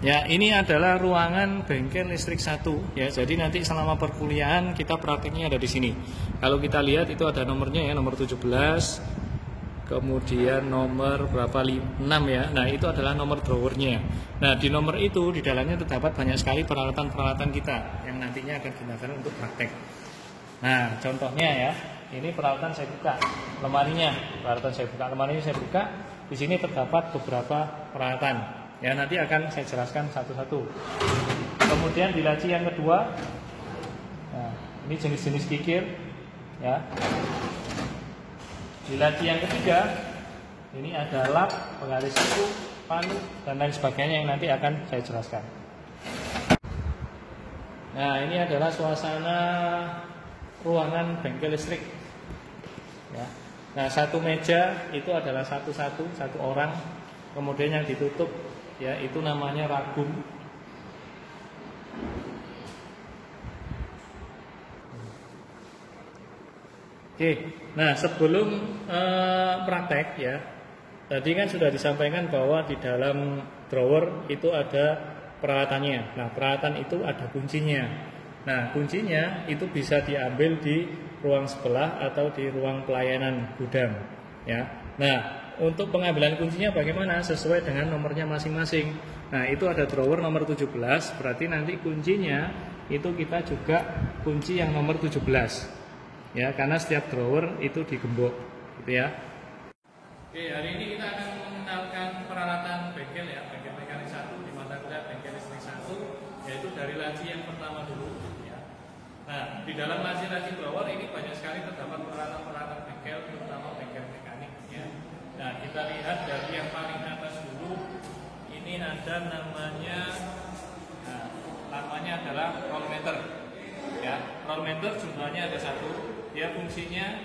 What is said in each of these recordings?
Ya, ini adalah ruangan bengkel listrik 1 ya. Jadi nanti selama perkuliahan kita prakteknya ada di sini. Kalau kita lihat itu ada nomornya ya, nomor 17. Kemudian nomor berapa 6 ya. Nah, itu adalah nomor drawernya. Nah, di nomor itu di dalamnya terdapat banyak sekali peralatan-peralatan kita yang nantinya akan digunakan untuk praktek. Nah, contohnya ya. Ini peralatan saya buka lemarinya. Peralatan saya buka lemarinya saya buka. Di sini terdapat beberapa peralatan. Ya, nanti akan saya jelaskan satu-satu. Kemudian di laci yang kedua, nah, ini jenis-jenis kikir, ya. Di laci yang ketiga, ini ada lap, penggaris siku, panu, dan lain sebagainya yang nanti akan saya jelaskan. Nah, ini adalah suasana ruangan bengkel listrik. Ya. Nah, satu meja itu adalah satu orang, kemudian yang ditutup ya itu namanya ragum. Oke, nah sebelum praktek ya, tadi kan sudah disampaikan bahwa di dalam drawer itu ada peralatannya. Nah, peralatan itu ada kuncinya. Nah, kuncinya itu bisa diambil di ruang sebelah atau di ruang pelayanan gudang ya. Nah, untuk pengambilan kuncinya bagaimana? Sesuai dengan nomornya masing-masing. Nah, itu ada drawer nomor 17, berarti nanti kuncinya itu kita juga kunci yang nomor 17. Ya, karena setiap drawer itu digembok, gitu ya. Oke, hari ini kita akan mengenalkan peralatan bengkel ya, bengkel mekanik 1 di mata kuliah bengkel listrik 1, yaitu dari laci yang pertama dulu ya. Nah, di dalam laci-laci drawer ini banyak sekali terdapat peralatan-peralatan bengkel, terutama bengkel mekanik ya. Nah, kita lihat dari yang paling atas dulu. Ini ada namanya, nah, namanya adalah roll meter. Ya, roll meter jumlahnya ada 1. Dia fungsinya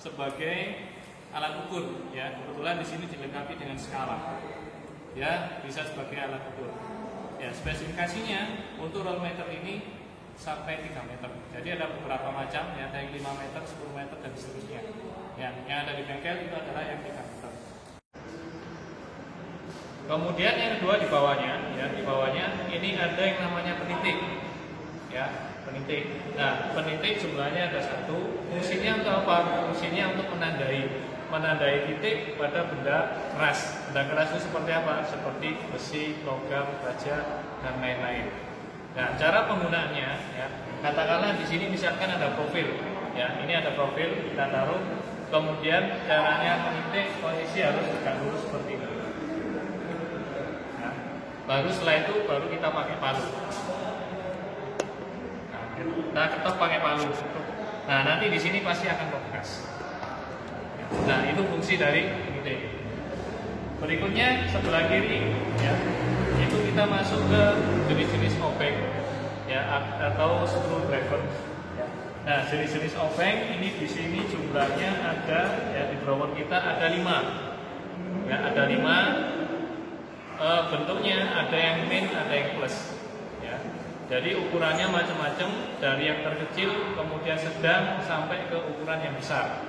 sebagai alat ukur. Ya, kebetulan di sini dilengkapi dengan skala. Ya, bisa sebagai alat ukur. Ya, spesifikasinya untuk roll meter ini sampai 3 meter. Jadi ada beberapa macam ya, ada yang 5 meter, 10 meter dan seterusnya. Ya, yang ada di bengkel itu adalah yang 3 meter. Kemudian yang kedua di bawahnya, ya di bawahnya ini ada yang namanya penitik, ya penitik. Nah, penitik jumlahnya ada 1. Fungsinya untuk apa? Fungsinya untuk menandai titik pada benda keras. Benda keras itu seperti apa? Seperti besi, logam, baja dan lain-lain. Nah, cara penggunaannya, ya katakanlah di sini misalkan ada profil, ya ini ada profil kita taruh. Kemudian caranya menitik posisi harus tegak lurus seperti ini. Nah, baru setelah itu baru kita pakai palu. Nah, kita ketok pakai palu. Nah, nanti di sini pasti akan bekas. Nah, itu fungsi dari menitik. Berikutnya sebelah kiri, ya itu kita masuk ke jenis-jenis obeng, ya atau screwdriver. Nah, jenis-jenis obeng ini di sini jumlahnya ada ya di drawer kita ada 5. Ya, ada 5. Bentuknya ada yang min, ada yang plus. Ya. Jadi ukurannya macam-macam dari yang terkecil kemudian sedang sampai ke ukuran yang besar.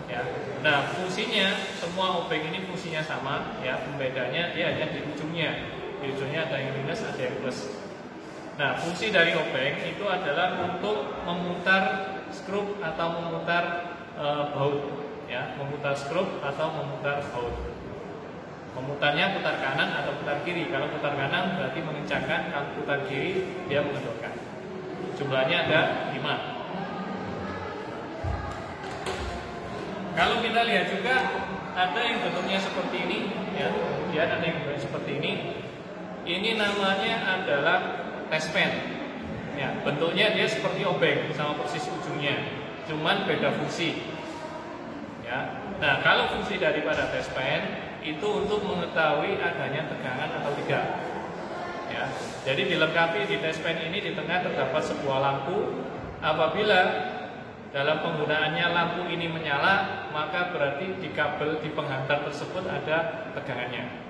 Ya. Nah, fungsinya semua obeng ini fungsinya sama ya, pembedanya dia hanya di ujungnya. Di ujungnya ada yang minus, ada yang plus. Nah, fungsi dari obeng itu adalah untuk memutar skrup atau memutar baut, ya, memutar skrup atau memutar baut. Memutarnya putar kanan atau putar kiri. Kalau putar kanan berarti mengencangkan, kalau putar kiri dia mengendorkan. Jumlahnya ada 5. Kalau kita lihat juga ada yang bentuknya seperti ini, ya, kemudian ada yang bentuknya seperti ini. Ini namanya adalah test pen. Ya, bentuknya dia seperti obeng sama persis ujungnya, cuman beda fungsi. Ya. Nah, kalau fungsi daripada test pen itu untuk mengetahui adanya tegangan atau tidak. Ya. Jadi dilengkapi di test pen ini di tengah terdapat sebuah lampu. Apabila dalam penggunaannya lampu ini menyala, maka berarti di kabel di penghantar tersebut ada tegangannya.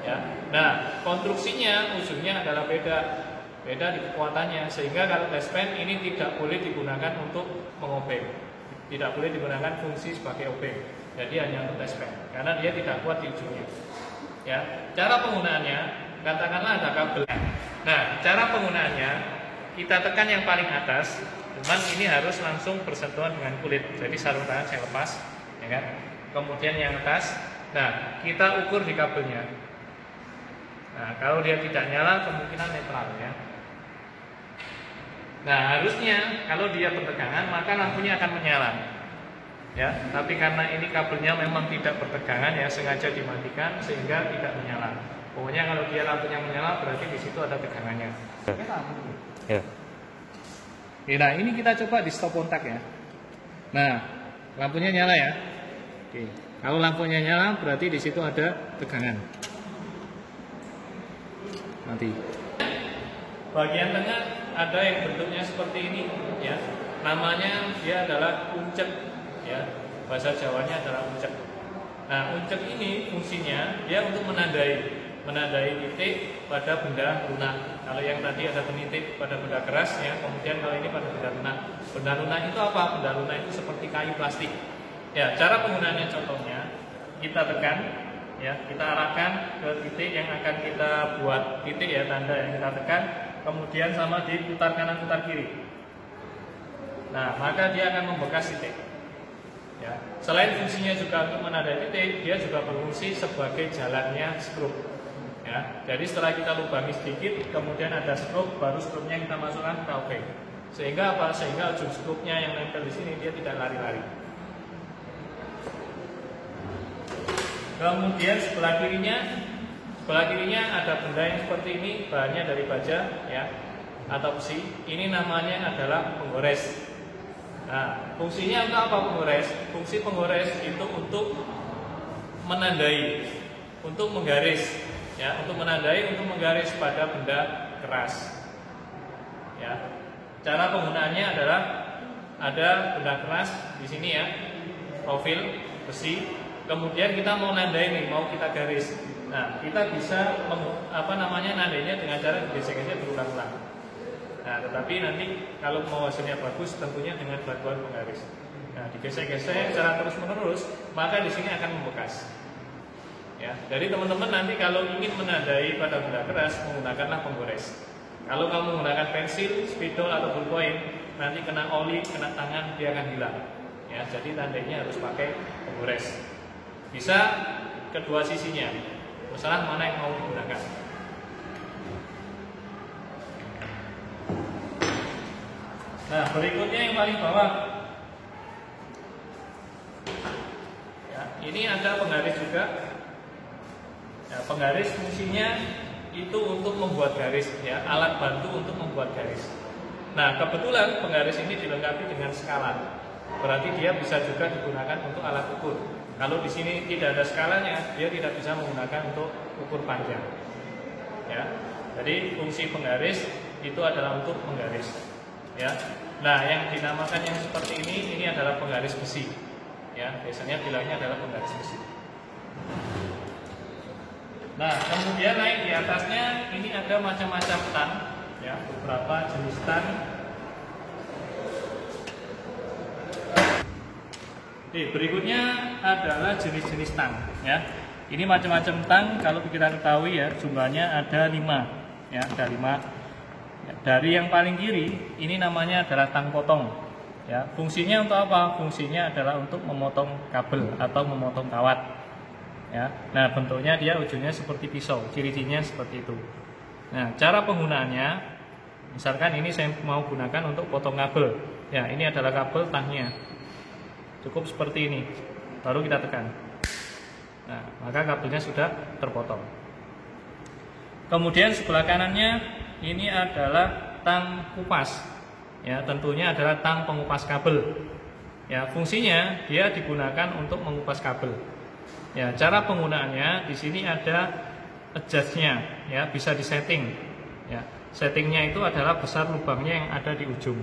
Ya. Nah, konstruksinya ujungnya adalah beda di kekuatannya, sehingga kalau test pen ini tidak boleh digunakan untuk mengobeng, tidak boleh digunakan fungsi sebagai obeng. Jadi hanya untuk test pen, karena dia tidak kuat di ujungnya. Ya, cara penggunaannya, katakanlah ada kabel. Nah, cara penggunaannya kita tekan yang paling atas, cuman ini harus langsung bersentuhan dengan kulit. Jadi sarung tangan saya lepas, ya kan? Kemudian yang atas, nah kita ukur di kabelnya. Nah, kalau dia tidak nyala kemungkinan netral ya. Nah, harusnya kalau dia bertegangan maka lampunya akan menyala. Ya, tapi karena ini kabelnya memang tidak bertegangan ya, sengaja dimatikan sehingga tidak menyala. Pokoknya kalau dia lampunya menyala berarti di situ ada tegangannya. Ya. Nah, ini kita coba di stop kontak ya. Nah, lampunya nyala ya. Oke. Kalau lampunya nyala berarti di situ ada tegangan. Nanti. Bagian tengah ada yang bentuknya seperti ini ya. Namanya dia adalah uncek. Ya, bahasa Jawanya adalah uncek. Nah, uncek ini fungsinya dia untuk menandai titik pada benda lunak. Kalau yang tadi ada penitik pada benda keras ya, kemudian kalau ini pada benda lunak. Benda lunak itu apa? Benda lunak itu seperti kayu plastik. Ya, cara penggunaannya contohnya kita tekan, ya, kita arahkan ke titik yang akan kita buat titik ya, tanda yang kita tekan, kemudian sama diputar kanan putar kiri. Nah, maka dia akan membekas titik. Ya. Selain fungsinya juga untuk menandai titik, dia juga berfungsi sebagai jalannya skrup. Ya. Jadi setelah kita lubangi sedikit, kemudian ada skrup, baru skrupnya kita masukkan ke OK. Sehingga apa? Sehingga ujung skrupnya yang nempel di sini dia tidak lari-lari. Kemudian sebelah kirinya ada benda yang seperti ini, bahannya dari baja, ya, atau besi. Ini namanya adalah penggores. Nah, fungsinya untuk apa penggores? Fungsi penggores itu untuk menandai, untuk menggaris, ya, untuk menandai, untuk menggaris pada benda keras. Ya, cara penggunaannya adalah ada benda keras di sini ya, profil besi. Kemudian kita mau nandai nih, mau kita garis. Nah, kita bisa nandainya dengan cara digesek-gesek berulang-ulang. Nah, tetapi nanti kalau mau hasilnya bagus tentunya dengan bantuan penggaris. Nah, digesek-gesek secara terus-menerus, maka di sini akan membekas. Ya, jadi teman-teman nanti kalau ingin menandai pada benda keras menggunakanlah penggores. Kalau kamu menggunakan pensil, spidol atau ballpoint, nanti kena oli, kena tangan dia akan hilang. Ya, jadi tandainya harus pakai penggores. Bisa kedua sisinya. Masalah mana yang mau digunakan. Nah, berikutnya yang paling bawah. Ya, ini ada penggaris juga. Ya, penggaris fungsinya itu untuk membuat garis, ya, alat bantu untuk membuat garis. Nah, kebetulan penggaris ini dilengkapi dengan skala. Berarti dia bisa juga digunakan untuk alat ukur. Kalau di sini tidak ada skalanya, dia tidak bisa menggunakan untuk ukur panjang. Ya, jadi fungsi penggaris itu adalah untuk menggaris. Ya, nah yang dinamakan yang seperti ini adalah penggaris besi. Ya, biasanya bilangnya adalah penggaris besi. Nah, kemudian naik di atasnya ini ada macam-macam tang, ya, beberapa jenis tang. Berikutnya adalah jenis-jenis tang. Ya, ini macam-macam tang. Kalau kita ketahui ya, jumlahnya ada 5. Ya, ada 5. Dari yang paling kiri ini namanya adalah tang potong. Ya, fungsinya untuk apa? Fungsinya adalah untuk memotong kabel atau memotong kawat. Ya, nah bentuknya dia ujungnya seperti pisau, ciri-cirinya seperti itu. Nah, cara penggunaannya, misalkan ini saya mau gunakan untuk potong kabel. Ya, ini adalah kabel tangnya. Cukup seperti ini, baru kita tekan. Nah, maka kabelnya sudah terpotong. Kemudian sebelah kanannya ini adalah tang kupas. Ya, tentunya adalah tang pengupas kabel. Ya, fungsinya dia digunakan untuk mengupas kabel. Ya, cara penggunaannya di sini ada adjustnya, ya, bisa disetting. Ya, settingnya itu adalah besar lubangnya yang ada di ujung.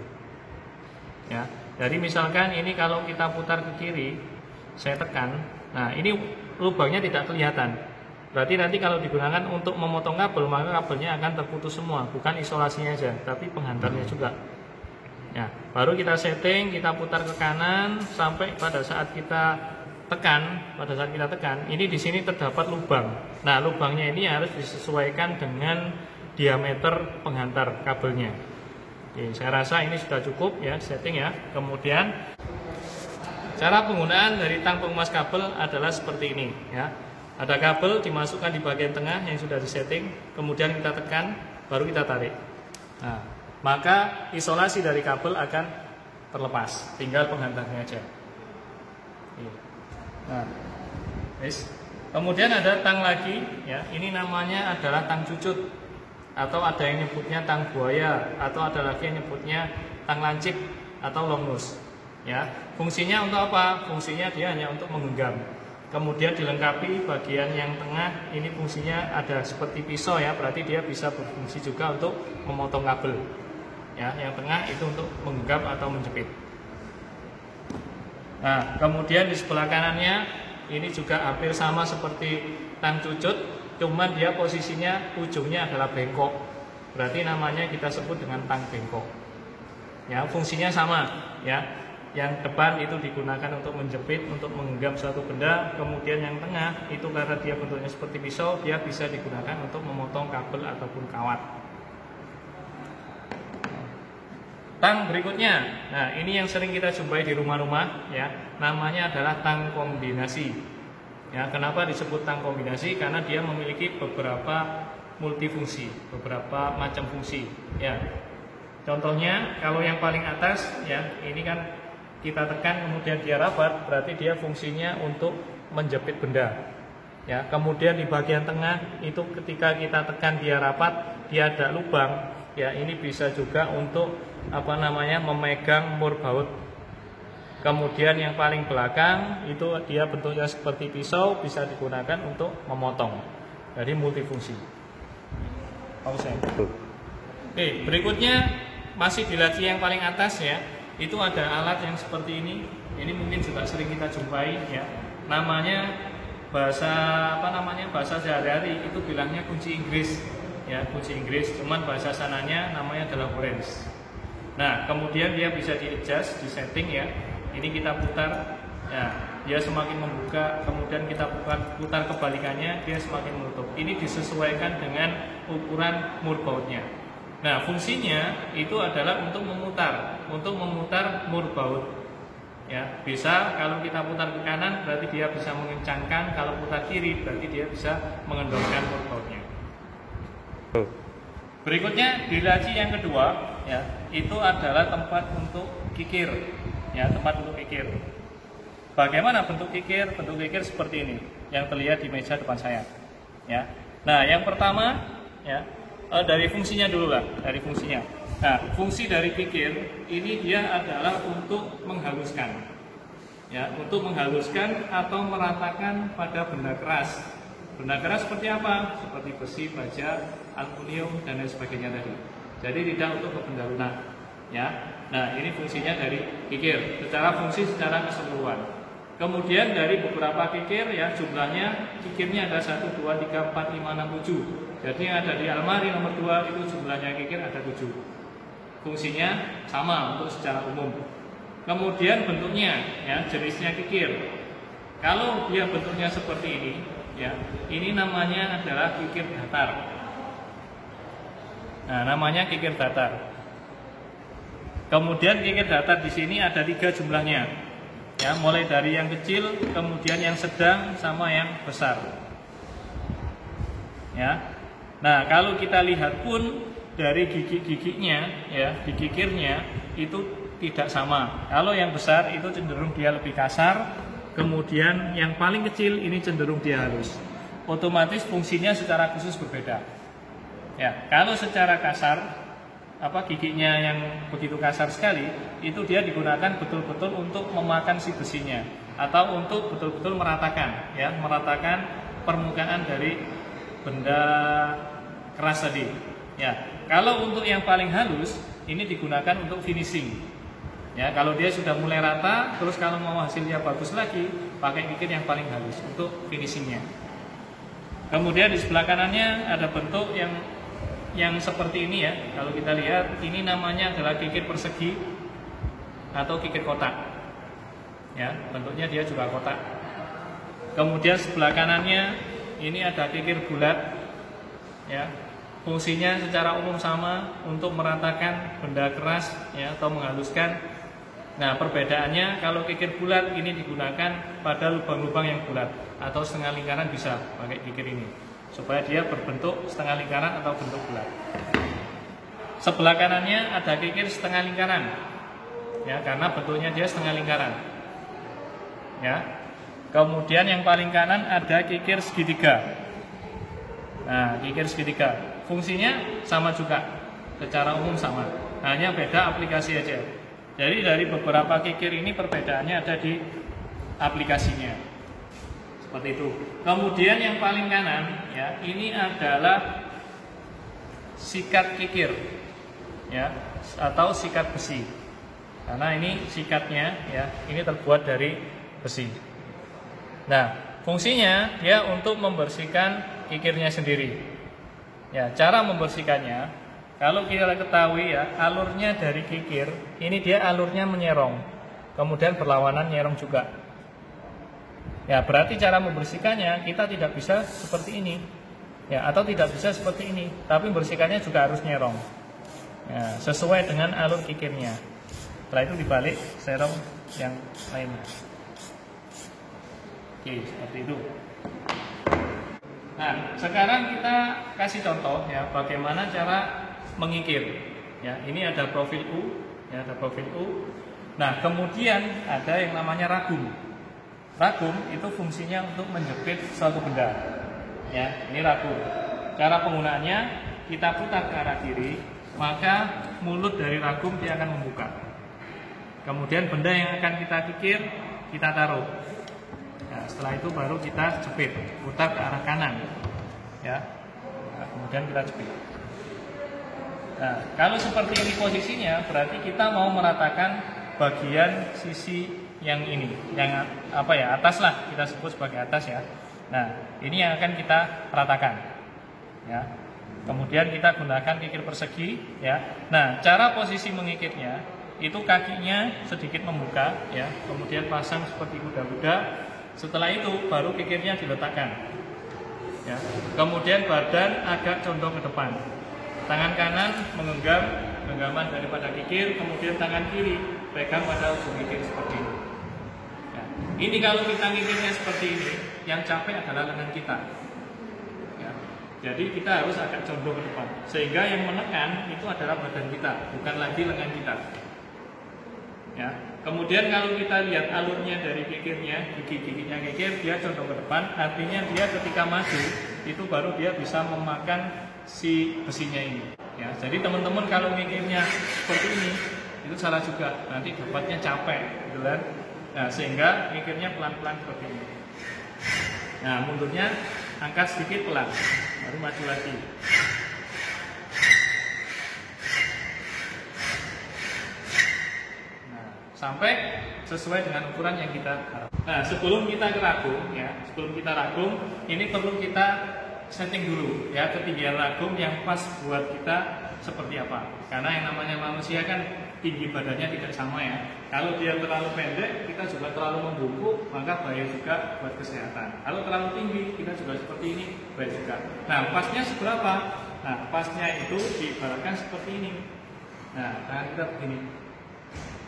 Ya, jadi misalkan ini kalau kita putar ke kiri, saya tekan. Nah, ini lubangnya tidak kelihatan. Berarti nanti kalau digunakan untuk memotong kabel, maka kabelnya akan terputus semua, bukan isolasinya aja, tapi penghantarnya juga. Ya, baru kita setting, kita putar ke kanan sampai pada saat kita pada saat kita tekan, ini di sini terdapat lubang. Nah, lubangnya ini harus disesuaikan dengan diameter penghantar kabelnya. Oke, saya rasa ini sudah cukup ya setting ya. Kemudian cara penggunaan dari tang pengemas kabel adalah seperti ini ya. Ada kabel dimasukkan di bagian tengah yang sudah disetting, kemudian kita tekan, baru kita tarik. Nah, maka isolasi dari kabel akan terlepas, tinggal penghantarnya aja. Nah, kemudian ada tang lagi ya. Ini namanya adalah tang cucut, atau ada yang nyebutnya tang buaya, atau ada lagi yang nyebutnya tang lancip atau long nose. Ya, fungsinya untuk apa? Fungsinya dia hanya untuk menggenggam. Kemudian dilengkapi bagian yang tengah, ini fungsinya ada seperti pisau ya, berarti dia bisa berfungsi juga untuk memotong kabel. Ya, yang tengah itu untuk menggenggam atau menjepit. Nah, kemudian di sebelah kanannya ini juga hampir sama seperti tang cucut, cuman dia posisinya ujungnya adalah bengkok. Berarti namanya kita sebut dengan tang bengkok. Ya, fungsinya sama ya. Yang depan itu digunakan untuk menjepit, untuk menggenggam suatu benda. Kemudian yang tengah itu karena dia bentuknya seperti pisau, dia bisa digunakan untuk memotong kabel ataupun kawat. Tang berikutnya, nah ini yang sering kita jumpai di rumah-rumah ya, namanya adalah tang kombinasi. Ya, kenapa disebut tang kombinasi? Karena dia memiliki beberapa multifungsi, beberapa macam fungsi. Ya, contohnya kalau yang paling atas ya, ini kan kita tekan kemudian dia rapat, berarti dia fungsinya untuk menjepit benda. Ya, kemudian di bagian tengah itu ketika kita tekan dia rapat, dia ada lubang. Ya, ini bisa juga untuk memegang mur baut. Kemudian yang paling belakang itu dia bentuknya seperti pisau, bisa digunakan untuk memotong. Jadi multifungsi. Oke, berikutnya masih di laci yang paling atas ya. Itu ada alat yang seperti ini. Ini mungkin juga sering kita jumpai ya. Namanya bahasa sehari-hari itu bilangnya kunci Inggris ya, kunci Inggris. Cuman bahasa sananya namanya adalah orange. Nah, kemudian dia bisa di-adjust, di-setting ya. Ini kita putar ya, dia semakin membuka, kemudian kita putar kebalikannya, dia semakin menutup. Ini disesuaikan dengan ukuran mur bautnya. Nah, fungsinya itu adalah untuk memutar mur baut. Ya, bisa kalau kita putar ke kanan berarti dia bisa mengencangkan, kalau putar kiri berarti dia bisa mengendorkan mur bautnya. Berikutnya di laci yang kedua ya, itu adalah tempat untuk kikir. Ya, tempat untuk kikir. Bagaimana bentuk kikir? Bentuk kikir seperti ini yang terlihat di meja depan saya. Ya. Nah, yang pertama ya, dari fungsinya dulu lah, dari fungsinya. Nah, fungsi dari kikir ini dia adalah untuk menghaluskan, ya, untuk menghaluskan atau meratakan pada benda keras. Benda keras seperti apa? Seperti besi, baja, aluminium dan lain sebagainya tadi. Jadi tidak untuk ke benda lunak, ya. Nah, ini fungsinya dari kikir, secara keseluruhan. Kemudian dari beberapa kikir ya, jumlahnya kikirnya ada 1, 2, 3, 4, 5, 6, 7. Jadi yang ada di almari nomor 2 itu jumlahnya kikir ada 7. Fungsinya sama untuk secara umum. Kemudian bentuknya ya, jenisnya kikir. Kalau dia bentuknya seperti ini ya, ini namanya adalah kikir datar. Nah, namanya kikir datar. Kemudian kikir datar di sini ada 3 jumlahnya. Ya, mulai dari yang kecil, kemudian yang sedang, sama yang besar. Ya. Nah, kalau kita lihat pun dari gigi-giginya, ya, di kikirnya itu tidak sama. Kalau yang besar itu cenderung dia lebih kasar, kemudian yang paling kecil ini cenderung dia halus. Otomatis fungsinya secara khusus berbeda. Ya, kalau secara kasar giginya yang begitu kasar sekali, itu dia digunakan betul-betul untuk memakan si besinya atau untuk betul-betul meratakan permukaan dari benda keras tadi. Ya, kalau untuk yang paling halus ini digunakan untuk finishing. Ya, kalau dia sudah mulai rata, terus kalau mau hasilnya bagus lagi, pakai kikir yang paling halus untuk finishingnya. Kemudian di sebelah kanannya ada bentuk yang seperti ini ya. Kalau kita lihat, ini namanya adalah kikir persegi atau kikir kotak. Ya, bentuknya dia juga kotak. Kemudian sebelah kanannya ini ada kikir bulat, ya. Fungsinya secara umum sama untuk meratakan benda keras, ya, atau menghaluskan. Nah, perbedaannya kalau kikir bulat ini digunakan pada lubang-lubang yang bulat atau setengah lingkaran bisa pakai kikir ini supaya dia berbentuk setengah lingkaran atau bentuk bulat. Sebelah kanannya ada kikir setengah lingkaran, ya, karena bentuknya dia setengah lingkaran, ya. Kemudian yang paling kanan ada kikir segitiga. Nah, kikir segitiga fungsinya sama juga, secara umum sama, hanya beda aplikasi aja. Jadi dari beberapa kikir ini perbedaannya ada di aplikasinya, seperti itu. Kemudian yang paling kanan, ya, ini adalah sikat kikir, ya, atau sikat besi. Karena ini sikatnya, ya, ini terbuat dari besi. Nah, fungsinya dia untuk membersihkan kikirnya sendiri. Ya, cara membersihkannya, kalau kita ketahui, ya, alurnya dari kikir ini dia alurnya menyerong, kemudian berlawanan nyerong juga. Ya, berarti cara membersihkannya kita tidak bisa seperti ini, ya, atau tidak bisa seperti ini, tapi membersihkannya juga harus nyerong, ya, sesuai dengan alur kikirnya. Setelah itu dibalik serong yang lainnya. Oke, seperti itu. Nah, sekarang kita kasih contoh, ya, bagaimana cara mengikir. Ya, ini ada profil U, ya, ada profil U. Nah, kemudian ada yang namanya ragum. Ragum itu fungsinya untuk menjepit suatu benda. Ya, ini ragum. Cara penggunaannya, kita putar ke arah kiri, maka mulut dari ragum dia akan membuka. Kemudian benda yang akan kita kikir, kita taruh. Nah, setelah itu baru kita jepit, putar ke arah kanan, ya. Nah, kemudian kita jepit. Nah, kalau seperti ini posisinya, berarti kita mau meratakan bagian sisi yang ini, yang apa ya, atas lah, kita sebut sebagai atas, ya. Nah, ini yang akan kita ratakan, ya. Kemudian kita gunakan kikir persegi, ya. Nah, cara posisi mengikirnya itu kakinya sedikit membuka, ya. Kemudian pasang seperti kuda-kuda. Setelah itu baru kikirnya diletakkan, ya. Kemudian badan agak condong ke depan, tangan kanan menggenggam genggaman daripada kikir, kemudian tangan kiri pegang pada ujung kikir seperti ini, ya. Ini kalau kita kikirnya seperti ini, yang capek adalah lengan kita, ya. Jadi kita harus agak condong ke depan, sehingga yang menekan itu adalah badan kita, bukan lagi lengan kita, ya. Kemudian kalau kita lihat alurnya dari kikirnya, gigi-giginya kikir, dia condong ke depan, artinya dia ketika maju itu baru dia bisa memakan si besinya ini, ya. Jadi teman-teman kalau kikirnya seperti ini itu salah juga, nanti dapatnya capek, gitu kan? Nah, sehingga kikirnya pelan-pelan seperti ini. Nah, mundurnya angkat sedikit pelan, baru maju lagi. Sampai sesuai dengan ukuran yang kita harapkan. Nah, sebelum kita ragum, ya, sebelum kita ragum, ini perlu kita setting dulu, ya, ketinggian ragum yang pas buat kita seperti apa. Karena yang namanya manusia kan tinggi badannya tidak sama, ya. Kalau dia terlalu pendek, kita juga terlalu membungkuk, maka bahaya juga buat kesehatan. Kalau terlalu tinggi, kita juga seperti ini, bahaya juga. Nah, pasnya seberapa? Nah, pasnya itu diibaratkan seperti ini. Nah, tangan kita begini.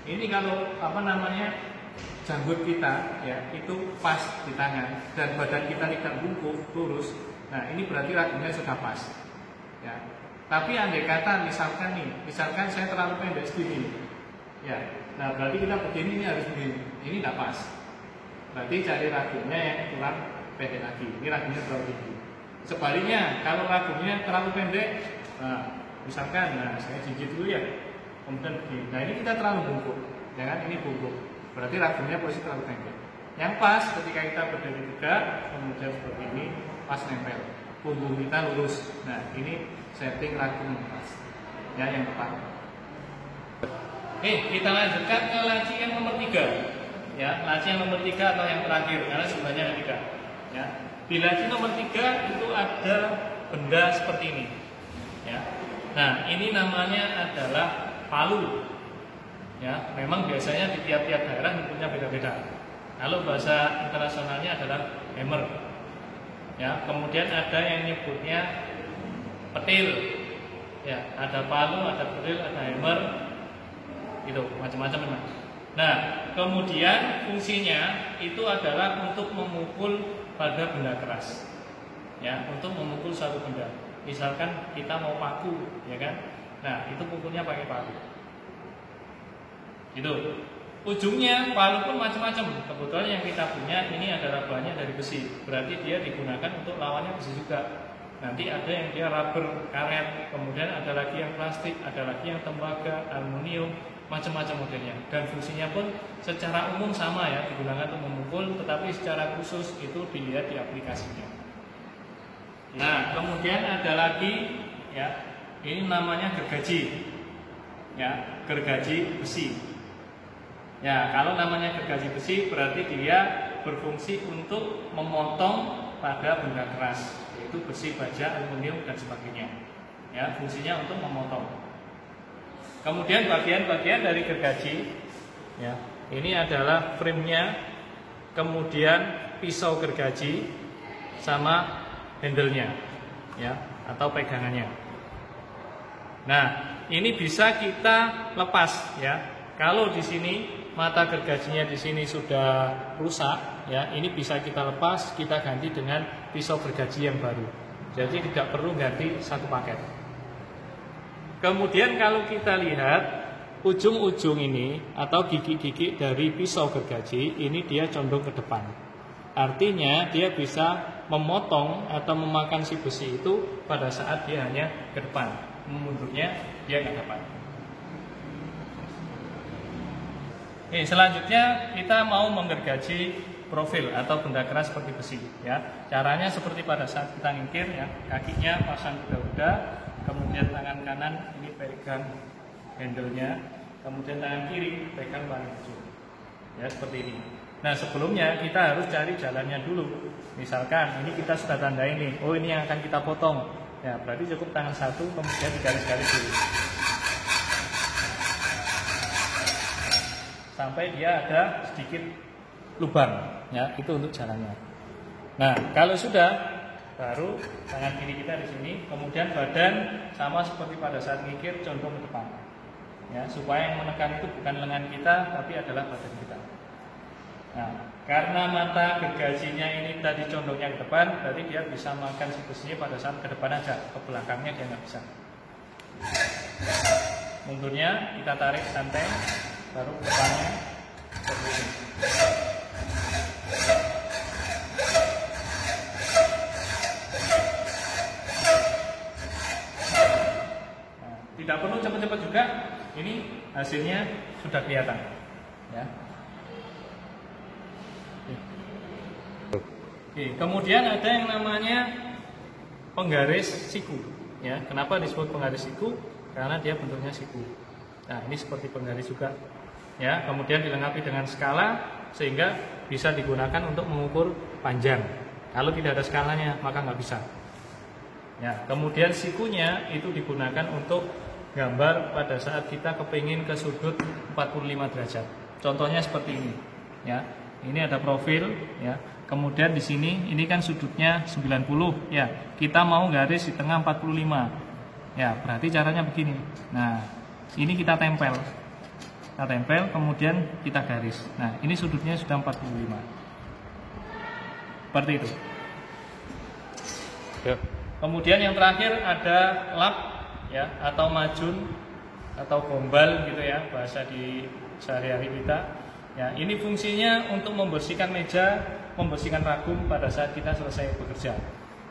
Ini kalau apa namanya, janggut kita, ya, itu pas di tangan dan badan kita tidak bungkuk lurus. Nah, ini berarti ragumnya sudah pas, ya. Tapi andai kata misalkan saya terlalu pendek segini, ya. Nah, berarti kita begini, ini harus begini. Ini tidak pas. Berarti cari ragumnya yang kurang pendek lagi. Ini ragumnya terlalu tinggi. Sebaliknya, kalau ragumnya terlalu pendek, nah, misalkan, nah, saya gigit dulu, ya. Kemudian begini. Nah, ini kita terlalu bungkuk, ya kan? Ini bungkuk. Berarti ragumnya posisi terlalu pendek. Yang pas ketika kita berdiri tegak, kemudian seperti ini, pas nempel. Punggung kita lurus. Nah, ini setting ragum yang pas, ya, yang tepat. Oke, kita lanjutkan ke laci yang nomor 3, ya. Laci yang nomor 3 atau yang terakhir, karena sebenarnya ada 3, ya. Di laci nomor 3 itu ada benda seperti ini, ya. Nah, ini namanya adalah palu, ya. Memang biasanya di tiap-tiap daerah bentuknya beda-beda. Kalau bahasa internasionalnya adalah hammer. Ya, kemudian ada yang nyebutnya petil. Ya, ada palu, ada petil, ada hammer. Itu macam-macam memang. Nah, kemudian fungsinya itu adalah untuk memukul pada benda keras. Ya, untuk memukul suatu benda. Misalkan kita mau paku, ya kan? Nah, itu pukulnya pakai palu. Gitu. Ujungnya palu pun macam-macam. Kebetulan yang kita punya ini adalah bahannya dari besi. Berarti dia digunakan untuk lawannya besi juga. Nanti ada yang dia rubber, karet, kemudian ada lagi yang plastik, ada lagi yang tembaga, aluminium, macam-macam modelnya. Dan fungsinya pun secara umum sama ya, digunakan untuk memukul, tetapi secara khusus itu dilihat di aplikasinya. Nah, kemudian ada lagi ya, ini namanya gergaji. Ya, gergaji besi. Ya, kalau namanya gergaji besi berarti dia berfungsi untuk memotong pada benda keras, yaitu besi, baja, aluminium dan sebagainya. Ya, fungsinya untuk memotong. Kemudian bagian-bagian dari gergaji, ya, ini adalah frame-nya, kemudian pisau gergaji sama handle-nya, ya, atau pegangannya. Nah, ini bisa kita lepas, ya. Kalau di sini mata gergajinya di sini sudah rusak, ya, ini bisa kita lepas, kita ganti dengan pisau gergaji yang baru. Jadi tidak perlu ganti satu paket. Kemudian kalau kita lihat ujung-ujung ini atau gigi-gigi dari pisau gergaji ini dia condong ke depan. Artinya dia bisa memotong atau memakan si besi itu pada saat dia hanya ke depan. Mundurnya dia nggak dapat. Oke, selanjutnya kita mau menggergaji profil atau benda keras seperti besi, ya. Caranya seperti pada saat kita ngikir, ya, kakinya pasang kuda-kuda, kemudian tangan kanan ini pegang handle-nya, kemudian tangan kiri pegang paling ujung, ya, seperti ini. Nah, sebelumnya kita harus cari jalannya dulu. Misalkan ini kita sudah tandai nih, oh ini yang akan kita potong, ya, berarti cukup tangan satu kemudian digaris-garis dulu sampai dia ada sedikit lubang, ya, itu untuk jalannya. Nah, kalau sudah, baru tangan kiri kita di sini, kemudian badan sama seperti pada saat ngikir condong ke depan, ya, supaya yang menekan itu bukan lengan kita, tapi adalah badan kita. Nah, karena mata gergajinya ini tadi condongnya ke depan, berarti dia bisa makan si besinya pada saat ke depan aja, ke belakangnya dia nggak bisa. Mundurnya kita tarik santai. Baru depannya seperti ini. Nah, tidak perlu cepat-cepat juga, ini hasilnya sudah kelihatan, ya. Oke, kemudian ada yang namanya penggaris siku, ya. Kenapa disebut penggaris siku? Karena dia bentuknya siku. Nah, ini seperti penggaris juga. Ya, kemudian dilengkapi dengan skala sehingga bisa digunakan untuk mengukur panjang. Kalau tidak ada skalanya maka nggak bisa. Ya, kemudian sikunya itu digunakan untuk gambar pada saat kita kepingin ke sudut 45 derajat. Contohnya seperti ini. Ya, ini ada profil. Ya, kemudian di sini ini kan sudutnya 90. Ya, kita mau garis di tengah 45. Ya, berarti caranya begini. Nah, ini kita tempel. Kita tempel, kemudian kita garis. Nah, ini sudutnya sudah 45. Seperti itu. Ya. Kemudian yang terakhir ada lap, ya, atau majun atau gombal gitu ya, bahasa di sehari-hari kita. Ya, ini fungsinya untuk membersihkan meja, membersihkan ragum pada saat kita selesai bekerja.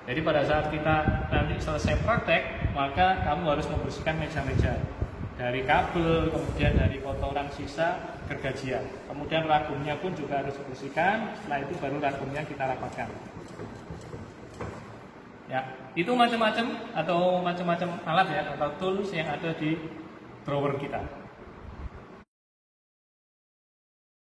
Jadi pada saat kita nanti selesai praktek, maka kamu harus membersihkan meja-meja. Dari kabel, kemudian dari kotoran sisa gergajian. Kemudian ragumnya pun juga harus dibersihkan. Setelah itu baru ragumnya kita rapatkan. Ya, itu macam-macam atau macam-macam alat ya atau tools yang ada di drawer kita.